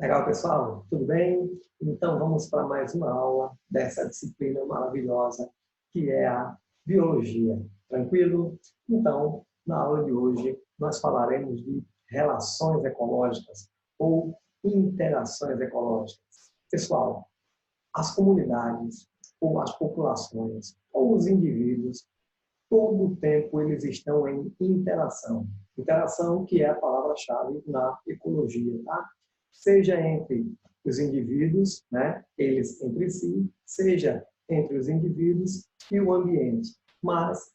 Legal, pessoal? Tudo bem? Então, vamos para mais uma aula dessa disciplina maravilhosa, que é a biologia. Tranquilo? Então, na aula de hoje, nós falaremos de relações ecológicas ou interações ecológicas. Pessoal, as comunidades, ou as populações, ou os indivíduos, todo o tempo eles estão em interação. Interação que é a palavra-chave na ecologia, tá? Seja entre os indivíduos, né, eles entre si, seja entre os indivíduos e o ambiente. Mas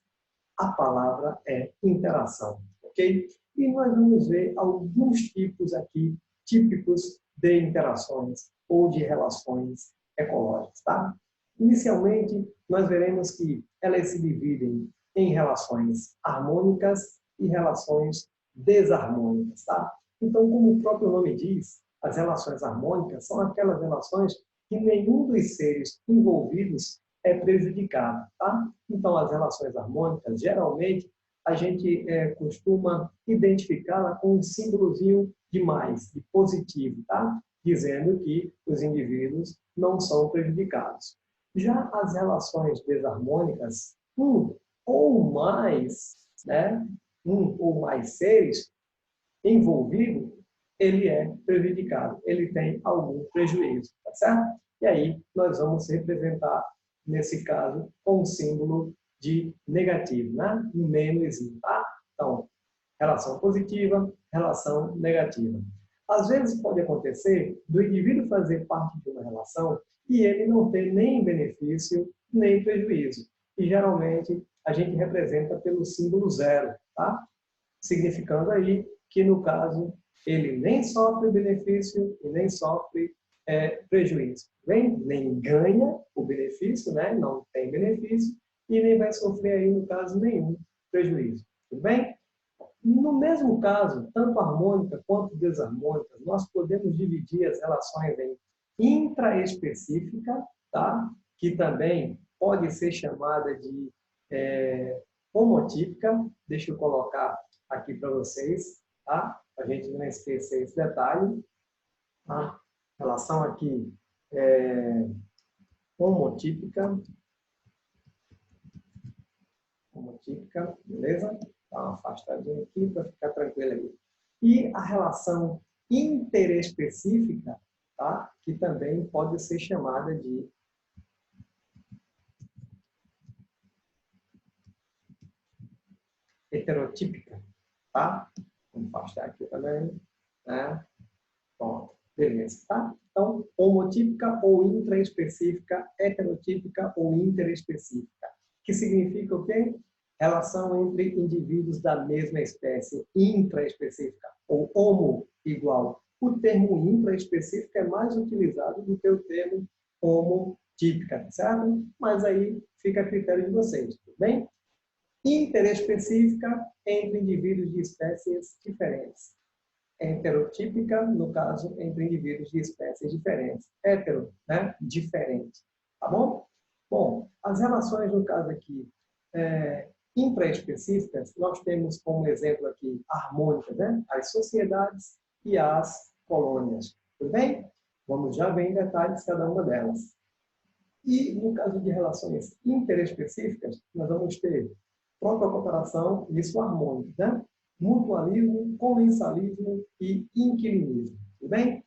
a palavra é interação, ok? E nós vamos ver alguns tipos aqui, típicos de interações ou de relações ecológicas, tá? Inicialmente, nós veremos que elas se dividem em relações harmônicas e relações desarmônicas, tá? Então, como o próprio nome diz, as relações harmônicas são aquelas relações que nenhum dos seres envolvidos é prejudicado, tá? Então, as relações harmônicas, geralmente, a gente costuma identificá-la com um símbolozinho de mais, de positivo, tá? Dizendo que os indivíduos não são prejudicados. Já as relações desarmônicas, um ou mais, né? Um ou mais seres envolvido, ele é prejudicado, ele tem algum prejuízo, tá certo? E aí nós vamos representar, nesse caso, com um símbolo de negativo, né? Um menos, tá? Então, relação positiva, relação negativa. Às vezes pode acontecer do indivíduo fazer parte de uma relação e ele não ter nem benefício, nem prejuízo. E geralmente a gente representa pelo símbolo zero, tá? Significando aí que, no caso, ele nem sofre benefício e nem sofre prejuízo. Nem ganha o benefício, né? Não tem benefício, e nem vai sofrer aí, no caso, nenhum prejuízo. Tudo bem? No mesmo caso, tanto harmônica quanto desarmônica, nós podemos dividir as relações em intraespecífica, tá? Que também pode ser chamada de homotípica. Deixa eu colocar aqui para vocês, tá? Para a gente não esquecer esse detalhe. A relação aqui é homotípica, beleza? Dá uma afastadinha aqui para ficar tranquilo aí. E a relação interespecífica, tá? Que também pode ser chamada de heterotípica, tá? Vamos afastar aqui também, né? Pronto, beleza, tá? Então, homotípica ou intraespecífica, heterotípica ou interespecífica. Que significa o quê? Relação entre indivíduos da mesma espécie, intraespecífica, ou homo igual. O termo intraespecífico é mais utilizado do que o termo homotípica, certo? Mas aí fica a critério de vocês, tudo bem? Interespecífica entre indivíduos de espécies diferentes. Heterotípica, no caso, entre indivíduos de espécies diferentes. Hetero, né? Diferente. Tá bom? Bom, as relações, no caso aqui, intraespecíficas, nós temos como exemplo aqui harmônicas, né? As sociedades e as colônias. Tudo bem? Vamos já ver em detalhes cada uma delas. E, no caso de relações interespecíficas, nós vamos ter própria cooperação, isso harmônico, né? Mutualismo, comensalismo e inquilinismo. Tudo bem?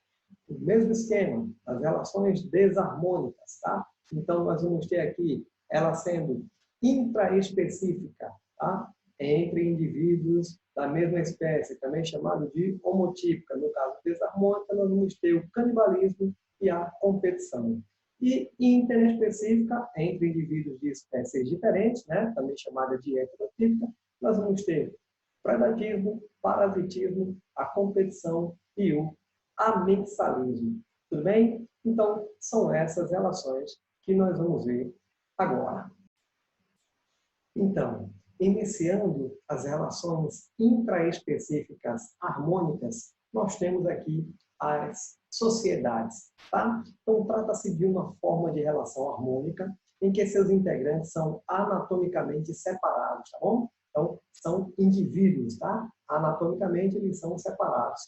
O mesmo esquema, as relações desarmônicas, tá? Então, nós vamos ter aqui ela sendo intraespecífica, tá? Entre indivíduos da mesma espécie, também chamado de homotípica. No caso desarmônica, nós vamos ter o canibalismo e a competição. E interespecífica, entre indivíduos de espécies diferentes, né? Também chamada de heterotípica, nós vamos ter predatismo, parasitismo, a competição e o amexalismo. Tudo bem? Então, são essas relações que nós vamos ver agora. Então, iniciando as relações intraespecíficas harmônicas, nós temos aqui as sociedades, tá? Então, trata-se de uma forma de relação harmônica em que seus integrantes são anatomicamente separados, tá bom? Então, são indivíduos, tá? Anatomicamente, eles são separados.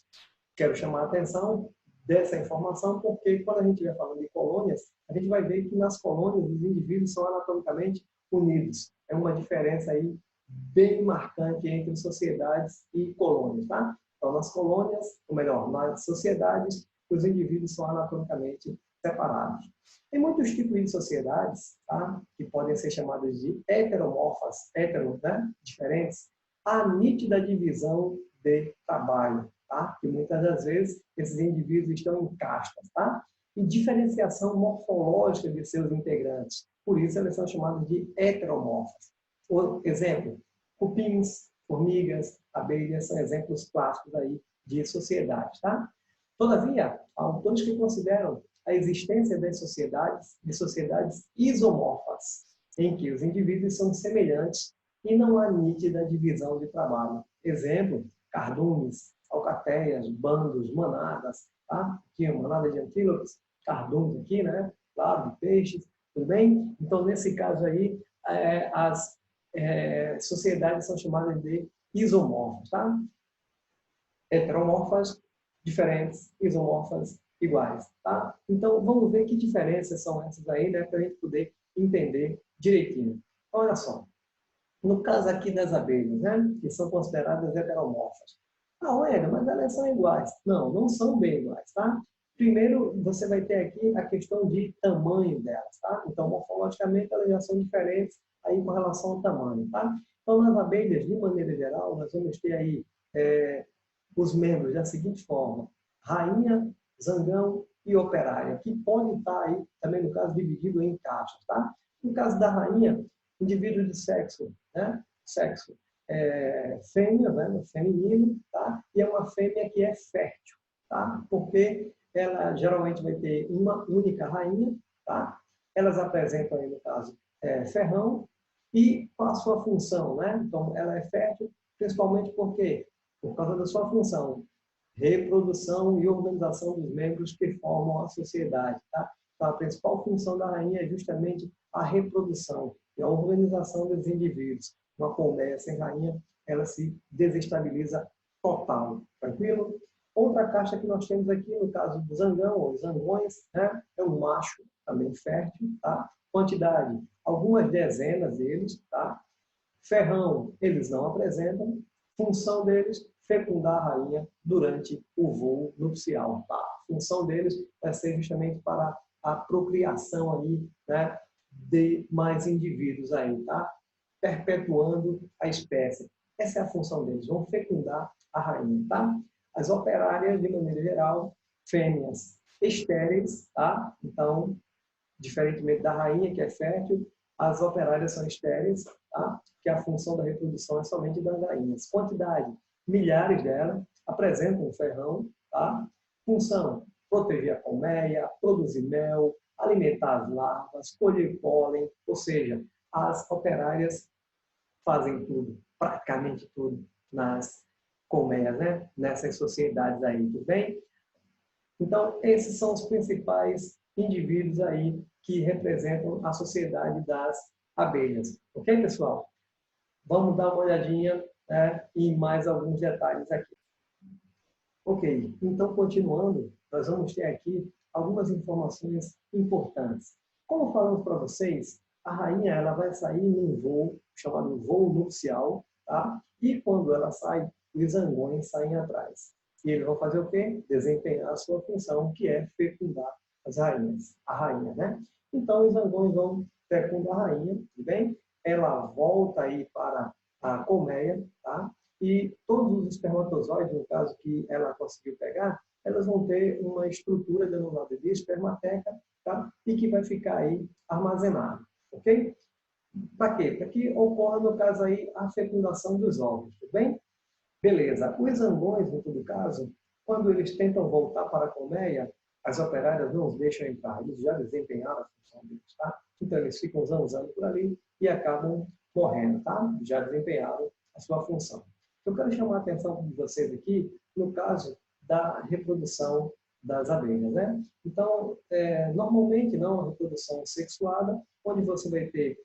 Quero chamar a atenção dessa informação, porque quando a gente estiver falando de colônias, a gente vai ver que nas colônias os indivíduos são anatomicamente unidos. É uma diferença aí bem marcante entre sociedades e colônias, tá? Então, nas colônias, ou melhor, nas sociedades, os indivíduos são anatomicamente separados. Tem muitos tipos de sociedades, tá? Que podem ser chamadas de heteromorfas, né? Diferentes. Há nítida divisão de trabalho, tá? Que muitas das vezes esses indivíduos estão em castas, tá? E diferenciação morfológica de seus integrantes. Por isso, elas são chamadas de heteromorfas. Por exemplo, cupins, formigas, abelhas são exemplos clássicos aí de sociedades, tá? Todavia, há autores que consideram a existência das sociedades de sociedades isomorfas, em que os indivíduos são semelhantes e não há nítida divisão de trabalho. Exemplo, cardumes, alcateias, bandos, manadas, tá? Aqui é manada de antílopes, cardumes aqui, né? Claro, de peixes, tudo bem? Então, nesse caso aí, as sociedades são chamadas de isomorfas, tá? Heteromorfas, diferentes, isomorfas, iguais, tá? Então, vamos ver que diferenças são essas aí, né? Para a gente poder entender direitinho. Então, olha só. No caso aqui das abelhas, né? Que são consideradas heteromorfas. Ah, olha, mas elas são iguais. Não, não são bem iguais, tá? Primeiro, você vai ter aqui a questão de tamanho delas, tá? Então, morfologicamente, elas já são diferentes aí com relação ao tamanho, tá? Então, nas abelhas, de maneira geral, nós vamos ter aí os membros da seguinte forma: rainha, zangão e operária, que pode estar aí, também no caso, dividido em caixas, tá? No caso da rainha, indivíduo de sexo, né? Sexo fêmea, né? Feminino, tá? E é uma fêmea que é fértil, tá? Porque ela geralmente vai ter uma única rainha, tá? Elas apresentam aí, no caso, ferrão, e qual a sua função, né? Então, ela é fértil, principalmente porque por causa da sua função, reprodução e organização dos membros que formam a sociedade, tá? Então, a principal função da rainha é justamente a reprodução e a organização dos indivíduos. Uma colmeia sem rainha, ela se desestabiliza total, tranquilo? Outra caixa que nós temos aqui, no caso do zangão, ou zangões, né? É um macho também fértil, tá? Quantidade, algumas dezenas deles, tá? Ferrão, eles não apresentam. Função deles, fecundar a rainha durante o voo nupcial. Tá? A função deles vai ser justamente para a procriação aí, né, de mais indivíduos aí, tá? Perpetuando a espécie. Essa é a função deles, vão fecundar a rainha, tá? As operárias, de maneira geral, fêmeas estéreis, tá? Então, diferentemente da rainha, que é fértil, as operárias são estéreis, tá? Que a função da reprodução é somente das rainhas. Quantidade, milhares delas, apresentam um ferrão, tá? Função, proteger a colmeia, produzir mel, alimentar as larvas, colher pólen, ou seja, as operárias fazem tudo, praticamente tudo, nas colmeias, né? Nessas sociedades aí, tudo bem? Então, esses são os principais indivíduos aí que representam a sociedade das abelhas. Ok, pessoal? Vamos dar uma olhadinha, né, em mais alguns detalhes aqui. Ok, então, continuando, nós vamos ter aqui algumas informações importantes. Como falamos para vocês, a rainha ela vai sair num voo, chamado voo nupcial, tá? E quando ela sai, os zangões saem atrás. E eles vão fazer o quê? Desempenhar a sua função, que é fecundar as rainhas, a rainha, né? Então, os zangões vão fecundar a rainha, tudo bem? Ela volta aí para a colmeia, tá? E todos os espermatozoides, no caso que ela conseguiu pegar, elas vão ter uma estrutura denominada de espermateca, tá? E que vai ficar aí armazenada, ok? Para quê? Para que ocorra, no caso aí, a fecundação dos óvulos, tudo bem? Beleza. Os zangões, no todo caso, quando eles tentam voltar para a colmeia, as operárias não os deixam entrar, eles já desempenharam a função deles, tá? Então eles ficam zanzando por ali e acabam morrendo, tá? Já desempenharam a sua função. Eu quero chamar a atenção de vocês aqui no caso da reprodução das abelhas, né? Então, normalmente não a reprodução sexuada, onde você vai ter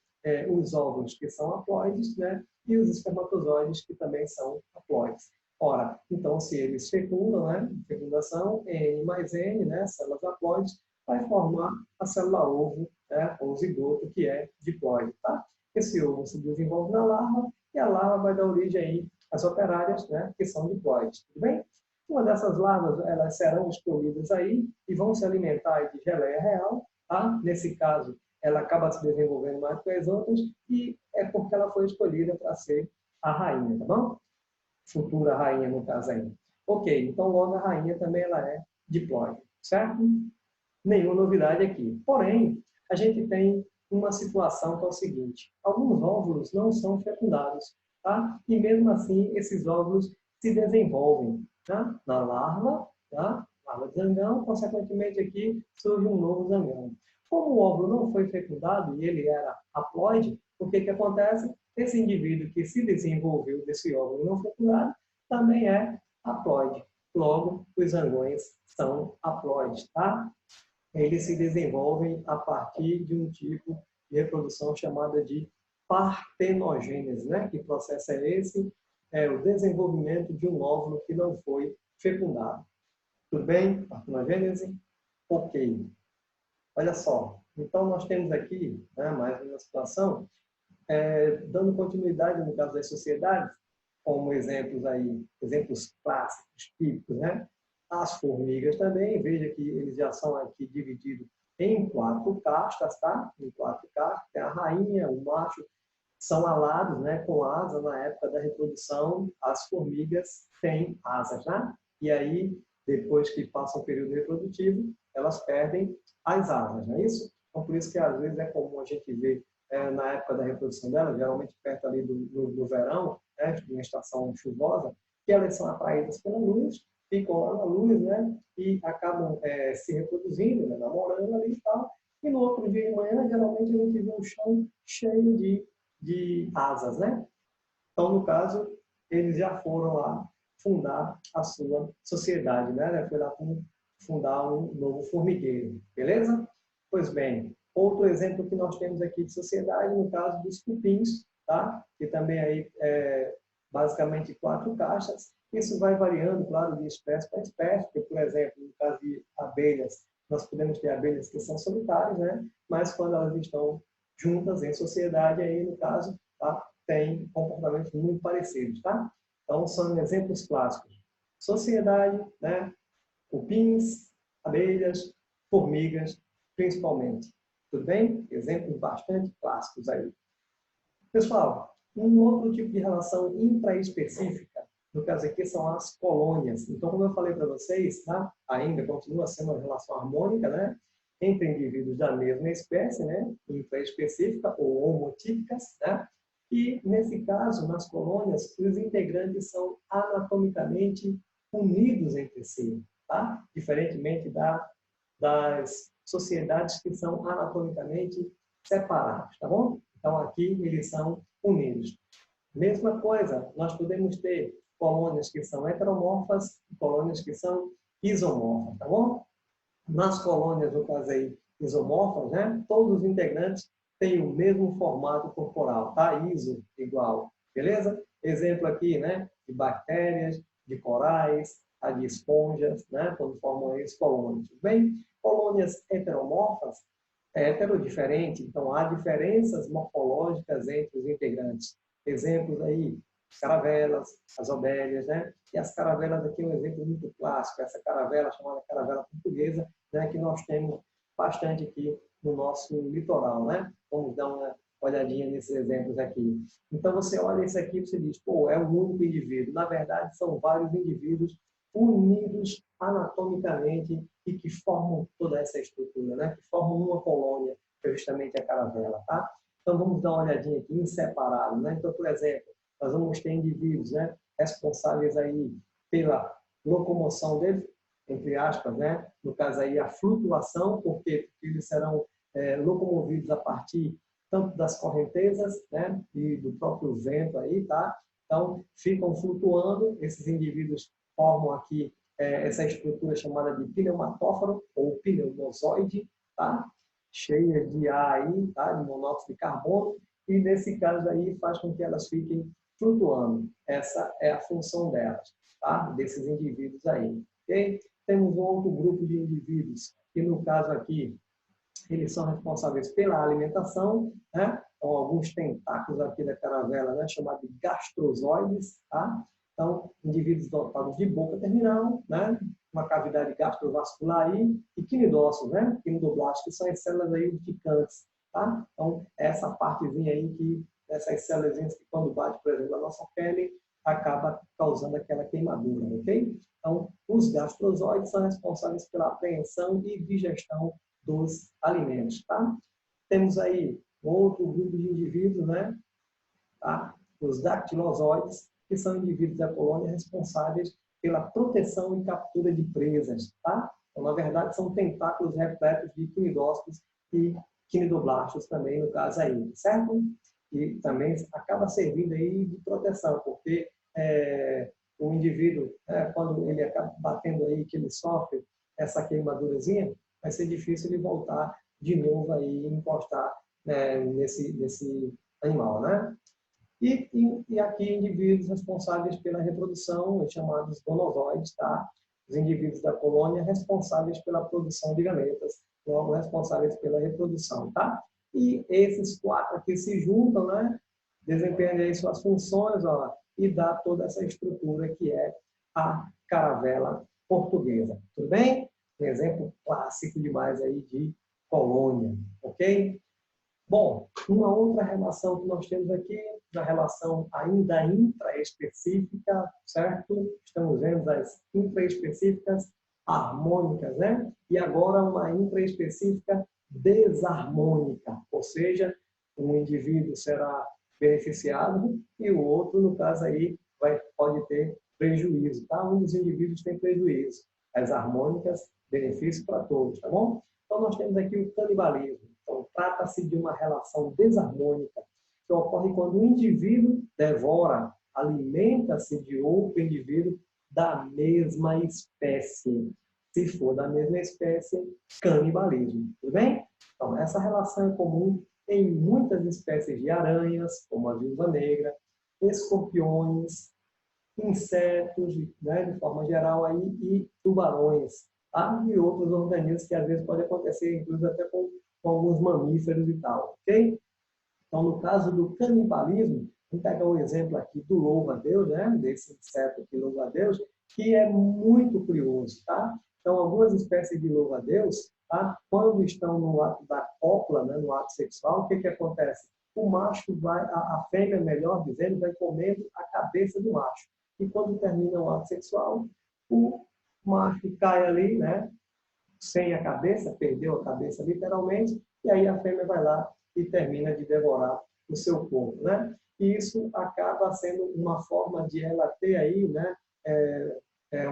os óvulos que são haploides, né? E os espermatozoides que também são haploides. Ora, então, se eles fecundam, né, fecundação, N mais N, né, células haploides, vai formar a célula-ovo, né, ou zigoto, que é diploide, tá? Esse ovo se desenvolve na larva e a larva vai dar origem aí às operárias, né, que são diploides, tudo bem? Uma dessas larvas, elas serão escolhidas aí e vão se alimentar de geleia real, tá? Nesse caso, ela acaba se desenvolvendo mais que as outras e é porque ela foi escolhida para ser a rainha, tá bom? Futura rainha, no caso aí. Ok, então logo a rainha também ela é diploide, certo? Nenhuma novidade aqui. Porém, a gente tem uma situação que é o seguinte: alguns óvulos não são fecundados, tá? E mesmo assim, esses óvulos se desenvolvem, tá? Na larva, tá? Larva de zangão, consequentemente aqui surge um novo zangão. Como o óvulo não foi fecundado e ele era haploide, o que que acontece? Esse indivíduo que se desenvolveu desse óvulo não fecundado também é haploide. Logo, os zangões são haploides, tá? Eles se desenvolvem a partir de um tipo de reprodução chamada de partenogênese, né? Que processo é esse? É o desenvolvimento de um óvulo que não foi fecundado. Tudo bem? Partenogênese? Ok. Olha só. Então, nós temos aqui, né, mais uma situação, dando continuidade no caso das sociedades, como exemplos aí, exemplos clássicos, típicos, né? As formigas também, veja que eles já são aqui divididos em 4 castas, tá? Em 4 castas, tem a rainha, o macho, são alados, né, com asa na época da reprodução, as formigas têm asas, né? E aí, depois que passa o período reprodutivo, elas perdem as asas, não é isso? Então, por isso que às vezes é comum a gente ver na época da reprodução delas, geralmente perto ali do verão, né, de uma estação chuvosa, que elas são atraídas pela luz, ficam lá na luz, né, e acabam se reproduzindo, né, namorando ali e tal. E no outro dia de manhã, geralmente a gente vê um chão cheio de asas, né? Então, no caso, eles já foram lá fundar a sua sociedade, né? Foi lá fundar um novo formigueiro, beleza? Pois bem, outro exemplo que nós temos aqui de sociedade, no caso dos cupins, tá? Que também aí basicamente 4 caixas. Isso vai variando, claro, de espécie para espécie, porque, por exemplo, no caso de abelhas, nós podemos ter abelhas que são solitárias, né? Mas quando elas estão juntas em sociedade, aí, no caso, tá? Tem comportamentos muito parecidos, tá? Então, são exemplos clássicos. Sociedade, né? Cupins, abelhas, formigas, principalmente. Tudo bem? Exemplos bastante clássicos aí. Pessoal, um outro tipo de relação intraespecífica, no caso aqui, são as colônias. Então, como eu falei para vocês, tá? Ainda continua sendo uma relação harmônica, né? Entre indivíduos da mesma espécie, né? Intraespecífica ou homotípicas, né? E, nesse caso, nas colônias, os integrantes são anatomicamente unidos entre si, tá? Diferentemente das sociedades que são anatomicamente separadas, tá bom? Então, aqui eles são unidos. Mesma coisa, nós podemos ter colônias que são heteromorfas e colônias que são isomorfas, tá bom? Nas colônias, no caso aí, isomorfas, né? Todos os integrantes têm o mesmo formato corporal, tá? Iso, igual, beleza? Exemplo aqui, né? De bactérias, de corais, de esponjas, né? Quando formam aí as colônias, tudo bem? Colônias heteromorfas, hétero, diferente, então há diferenças morfológicas entre os integrantes. Exemplos aí, caravelas, as obélias, né? E as caravelas aqui é um exemplo muito clássico, essa caravela chamada caravela portuguesa, né? Que nós temos bastante aqui no nosso litoral, né? Vamos dar uma olhadinha nesses exemplos aqui. Então, você olha isso aqui e você diz, pô, é um único indivíduo. Na verdade, são vários indivíduos unidos anatomicamente e que formam toda essa estrutura, né? Que formam uma colônia, que é justamente a caravela, tá? Então, vamos dar uma olhadinha aqui em separado, né? Então, por exemplo, nós vamos ter indivíduos, né? Responsáveis aí pela locomoção deles, entre aspas, né? No caso aí, a flutuação, porque eles serão locomovidos a partir tanto das correntezas, né? E do próprio vento aí, tá? Então, ficam flutuando, esses indivíduos formam aqui essa estrutura chamada de pneumatóforo ou pneumozoide, tá? Cheia de ar aí, tá? De monóxido de carbono, e nesse caso aí faz com que elas fiquem flutuando. Essa é a função delas. tá? Desses indivíduos aí. Okay? Temos um outro grupo de indivíduos, que no caso aqui, eles são responsáveis pela alimentação, né? Então, alguns tentáculos aqui da caravela, né? Chamados de gastrozoides, tá? Então, indivíduos dotados de boca terminal, né? Uma cavidade gastrovascular aí, e quinidócitos, né? Quinidoblastos, que são as células aí urticantes, tá? Então, essa partezinha aí que, essas células que quando bate, por exemplo, na nossa pele, acaba causando aquela queimadura, ok? Então, os gastrozoides são responsáveis pela apreensão e digestão dos alimentos, tá? Temos aí outro grupo de indivíduos, né? Tá? Os dactilozoides, que são indivíduos da colônia responsáveis pela proteção e captura de presas, tá? Então, na verdade, são tentáculos repletos de quinidócitos e quinidoblastos também, no caso aí, certo? E também acaba servindo aí de proteção, porque o indivíduo, quando ele acaba batendo aí, que ele sofre essa queimadurazinha, vai ser difícil ele voltar de novo aí e encostar, né, nesse animal, né? E aqui indivíduos responsáveis pela reprodução, chamados gonozoides, tá? Os indivíduos da colônia responsáveis pela produção de gametas, logo responsáveis pela reprodução, tá? E esses quatro aqui se juntam, né? Desempenham aí suas funções, ó, e dá toda essa estrutura que é a caravela portuguesa. Tudo bem? Um exemplo clássico demais aí de colônia, ok? Bom, uma outra relação que nós temos aqui, uma relação ainda intraespecífica, certo? Estamos vendo as intraespecíficas harmônicas, né? E agora uma intraespecífica desarmônica, ou seja, um indivíduo será beneficiado e o outro, no caso aí, pode ter prejuízo, tá? Um dos indivíduos tem prejuízo. As harmônicas, benefício para todos, tá bom? Então, nós temos aqui o canibalismo. Então, trata-se de uma relação desarmônica que ocorre quando o indivíduo devora, alimenta-se de outro indivíduo da mesma espécie. Se for da mesma espécie, canibalismo. Tudo bem? Então, essa relação é comum em muitas espécies de aranhas, como a viúva negra, escorpiões, insetos, né, de forma geral, aí, e tubarões, tá? E outros organismos que às vezes pode acontecer, inclusive até com alguns mamíferos e tal, ok? Então, no caso do canibalismo, vamos pegar o exemplo aqui do louva-a-Deus, né? Desse inseto aqui, louva-a-Deus, que é muito curioso, tá? Então, algumas espécies de louva-a-Deus, tá? Quando estão no ato da cópula, né? No ato sexual, o que que acontece? O macho vai, a fêmea, melhor dizendo, vai comendo a cabeça do macho. E quando termina o ato sexual, o macho cai ali, né? Sem a cabeça, perdeu a cabeça literalmente, e aí a fêmea vai lá e termina de devorar o seu corpo, né? E isso acaba sendo uma forma de ela ter aí, né,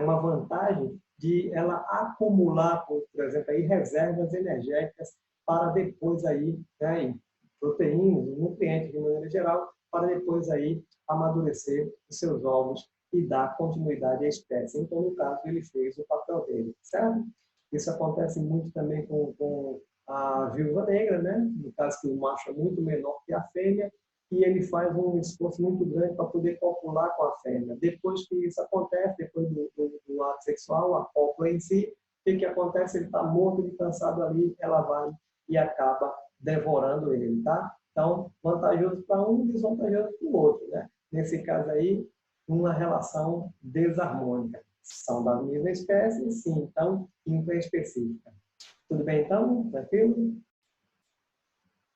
uma vantagem de ela acumular, por exemplo, aí reservas energéticas para depois aí, né, proteínas, nutrientes de maneira geral, para depois aí amadurecer os seus ovos e dar continuidade à espécie. Então, no caso, ele fez o papel dele, certo? Isso acontece muito também com a viúva negra, né? No caso que o macho é muito menor que a fêmea, e ele faz um esforço muito grande para poder copular com a fêmea. Depois que isso acontece, depois do ato sexual, a cópula em si, o que acontece? Ele está morto de cansado ali, ela vai e acaba devorando ele, tá? Então, vantajoso para um e desvantajoso para o outro, né? Nesse caso aí, uma relação desarmônica. São da mesma espécie, sim, então, intraespecífica. Tudo bem, então? Tranquilo?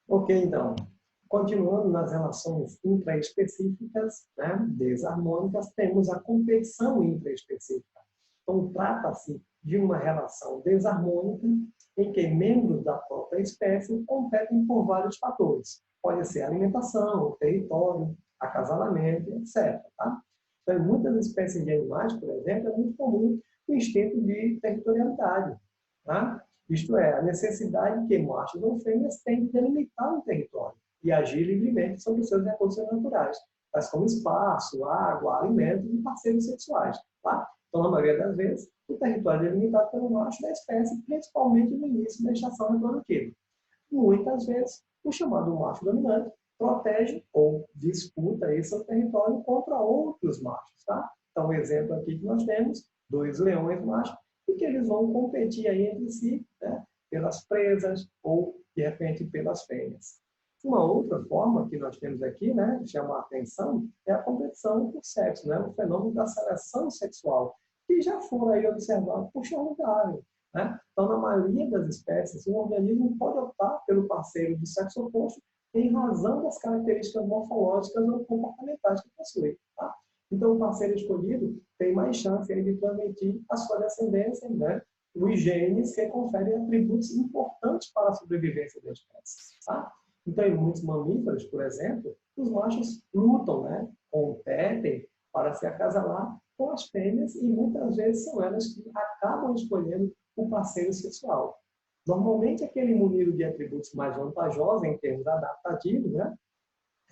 Ok, então. Continuando nas relações intraespecíficas, né, desarmônicas, temos a competição intraespecífica. Então, trata-se de uma relação desarmônica em que membros da própria espécie competem por vários fatores. Pode ser alimentação, território, acasalamento, etc. Tá? Então, em muitas espécies de animais, por exemplo, é muito comum o instinto de territorialidade. Tá? Isto é, a necessidade que machos ou fêmeas têm de delimitar o território e agir livremente sobre os seus recursos naturais, tais como espaço, água, alimentos e parceiros sexuais. Tá? Então, na maioria das vezes, o território é delimitado pelo macho da espécie, principalmente no início da estação reprodutiva. Muitas vezes, o chamado macho dominante protege ou disputa esse seu território contra outros machos. Tá? Então, o exemplo aqui que nós temos, 2 leões machos, e que eles vão competir aí entre si, né, pelas presas ou, de repente, pelas fêmeas. Uma outra forma que nós temos aqui, né, de chamar a atenção, é a competição por sexo, né, o fenômeno da seleção sexual, que já foram aí observados por Charles Darwin. Né? Então, na maioria das espécies, um organismo pode optar pelo parceiro do sexo oposto em razão das características morfológicas ou comportamentais que possui. Tá? Então, o parceiro escolhido tem mais chance de transmitir a sua descendência, né, os genes que conferem atributos importantes para a sobrevivência da espécie. Tá? Então, em muitos mamíferos, por exemplo, os machos lutam, né, competem para se acasalar com as fêmeas e muitas vezes são elas que acabam escolhendo o parceiro sexual. Normalmente, aquele munido de atributos mais vantajosos em termos adaptativos, né,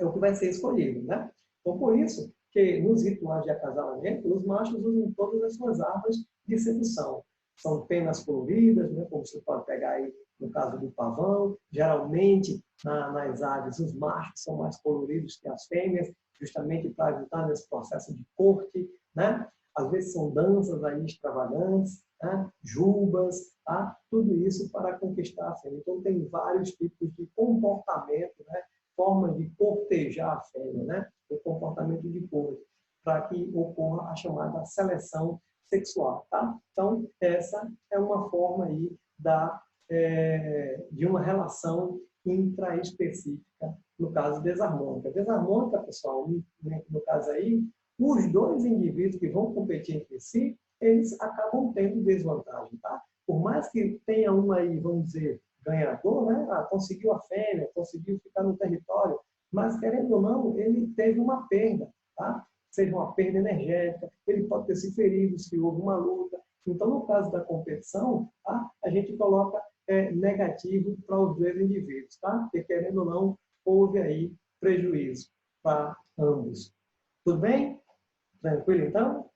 é o que vai ser escolhido. Né? Então, por isso que nos rituais de acasalamento, os machos usam todas as suas armas de sedução. São penas coloridas, né, como você pode pegar aí no caso do pavão. Geralmente, nas aves, os machos são mais coloridos que as fêmeas, justamente para ajudar nesse processo de corte. Né? Às vezes são danças aí extravagantes, né? Jubas, tá? Tudo isso para conquistar a fêmea. Então, tem vários tipos de comportamento, né? Formas de cortejar a fêmea, né? O comportamento de corte, para que ocorra a chamada seleção sexual. Tá? Então, essa é uma forma aí de uma relação intraespecífica, no caso desarmônica. Desarmônica, pessoal, no caso aí, os 2 indivíduos que vão competir entre si, eles acabam tendo desvantagem. Tá? Por mais que tenha um aí, vamos dizer, ganhador, né? Conseguiu a fêmea, conseguiu ficar no território, mas, querendo ou não, ele teve uma perda, tá? Seja uma perda energética, ele pode ter se ferido se houve uma luta. Então, no caso da competição, tá? A gente coloca negativo para os 2 indivíduos, tá? Porque, querendo ou não, houve aí prejuízo para ambos. Tudo bem? Tranquilo, então?